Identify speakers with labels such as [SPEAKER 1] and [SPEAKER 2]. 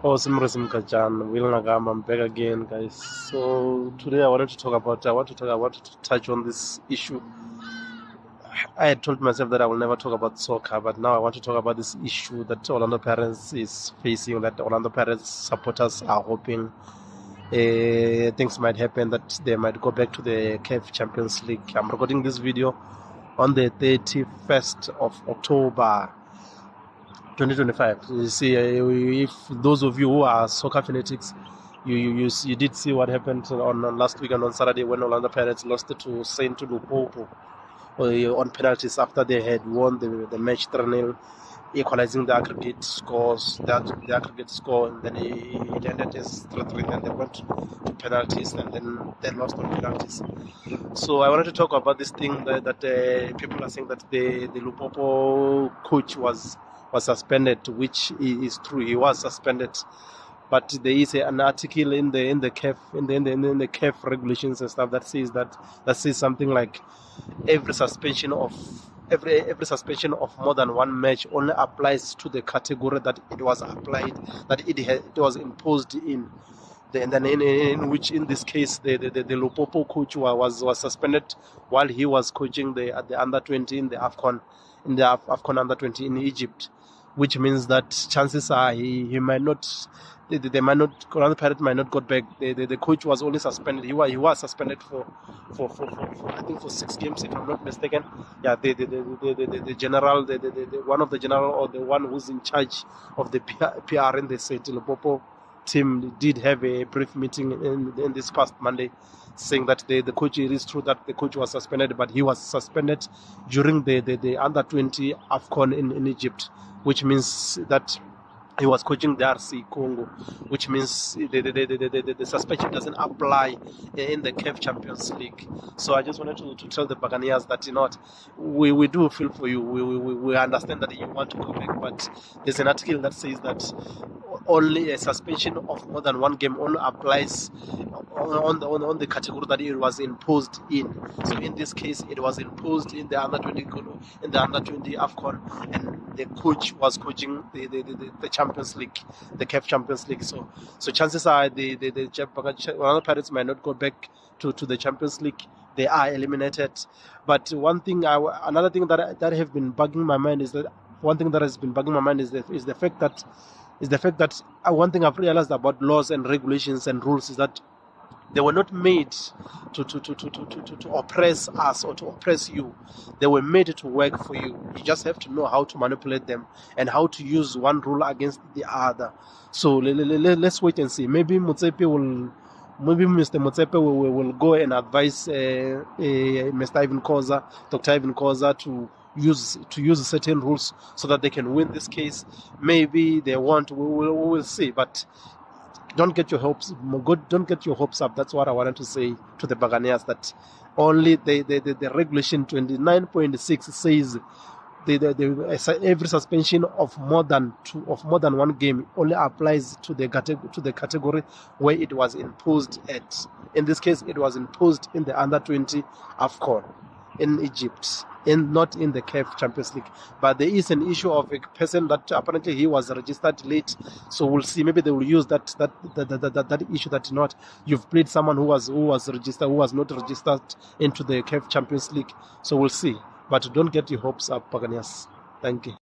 [SPEAKER 1] Awesome, Kachan, Will Nagam, I'm back again, guys. So today I want to touch on this issue. I had told myself that I will never talk about soccer, but now I want to talk about this issue that Orlando Pirates is facing, that Orlando Pirates supporters are hoping things might happen, that they might go back to the CAF Champions League. I'm recording this video on the 31st of October 2025. You see, if those of you who are soccer fanatics, you did see what happened on last weekend on Saturday when Orlando Pirates lost to Saint Lupopo on penalties after they had won the match 3-0, equalizing the aggregate scores, the aggregate score, and then it ended as 3-3. Then they went to penalties, and then they lost on penalties. So I wanted to talk about this thing that people are saying that the Lupopo coach was suspended, which is true. He was suspended, but there is an article in the CAF in the CAF regulations and stuff that says something like every suspension of more than one match only applies to the category that it was applied, that it was imposed in. And then in which, in this case, the Lupopo coach was suspended while he was coaching the under-20 in the AFCON under-20 in Egypt, which means that chances are he might not. They might not. Orlando Pirates might not go back. The coach was only suspended. He was suspended for I think for 6 games, if I'm not mistaken. Yeah, the general, the one of the general, or the one who's in charge of the PR in the St. Lupopo team did have a brief meeting in this past Monday, saying that the coach, it is true that the coach was suspended, but he was suspended during the under-20 AFCON in Egypt, which means that he was coaching the RC Congo, which means the suspension doesn't apply in the CAF Champions League. So I just wanted to tell the Buccaneers that, you know what, we do feel for you. We understand that you want to go back, but there's an article that says that only a suspension of more than one game only applies on the category that it was imposed in. So in this case, it was imposed in the under-20 AFCON, and the coach was coaching the Champions League, the CAF Champions League. So chances are the Orlando Pirates might not go back to the Champions League. They are eliminated. But another thing that have been bugging my mind is that the fact that one thing I've realized about laws and regulations and rules is that they were not made to oppress us or to oppress you. They were made to work for you. You just have to know how to manipulate them and how to use one rule against the other. So let's wait and see. Maybe Mr. Motsepe will go and advise Mr. Ivan Koza, Dr. Ivan Koza, to use certain rules so that they can win this case. Maybe they won't. We will see. But don't get your hopes up. That's what I wanted to say to the Buccaneers, that only the regulation 29.6 says every suspension of more than one game only applies to the category where it was imposed at. In this case, it was imposed in the under-20 AFCON in Egypt, not in the CAF Champions League. But there is an issue of a person that apparently he was registered late. So we'll see. Maybe they will use that issue, that not you've played someone who was not registered into the CAF Champions League. So we'll see. But don't get your hopes up, Buccaneers. Thank you.